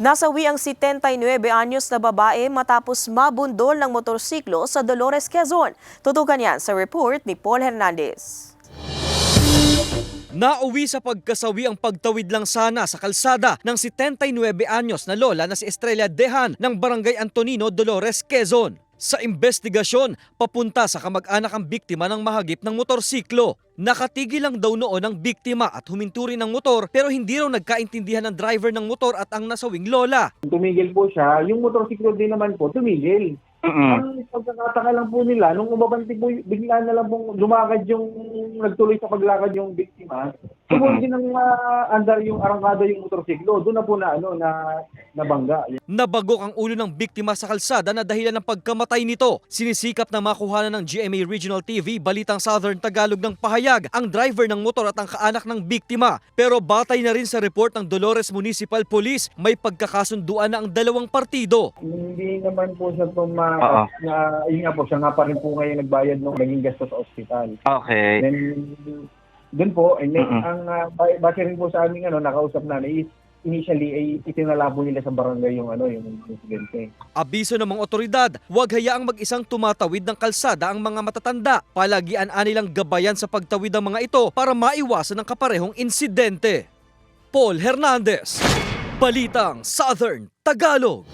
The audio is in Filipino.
Nasawi ang 79 anyos na babae matapos mabundol ng motorsiklo sa Dolores, Quezon. Tutukan yan sa report ni Paul Hernandez. Nauwi sa pagkasawi ang pagtawid lang sana sa kalsada ng 79 anyos na lola na si Estrella Dehan ng Barangay Antonino, Dolores, Quezon. Sa investigasyon, papunta sa kamag-anak ang biktima ng mahagip ng motorsiklo. Nakatigil lang daw noon ang biktima at huminto rin ng motor pero hindi raw nagkaintindihan ng driver ng motor at ang nasawing lola. Tumigil po siya, yung motorsiklo din naman po tumigil. Ang pagkakataka lang po nila, nung umabanti po, bigla na lang pong lumakad yung, nagtuloy sa paglakad yung biktima. Sumunod din ng andar yung arangkada yung motorsiklo, doon na po na, nabangga. Nabagok ang ulo ng biktima sa kalsada na dahilan ng pagkamatay nito. Sinisikap na makuhanan ng GMA Regional TV, Balitang Southern Tagalog ng pahayag ang driver ng motor at ang kaanak ng biktima. Pero batay na rin sa report ng Dolores Municipal Police, may pagkakasunduan na ang dalawang partido. Hindi naman po siya yun nga po, siya nga pa rin po ngayon nagbayad nung naging gasto sa ospital. Okay. Then, dun po, ang base rin po sa aming nakausap na is, initially ay itinala po nila sa barangay yung insidente. Abiso ng mga otoridad, huwag hayaang mag-isang tumatawid ng kalsada ang mga matatanda. Palagian anilang gabayan sa pagtawid ng mga ito para maiwasan ang kaparehong insidente. Paul Hernandez, Balitang Southern Tagalog.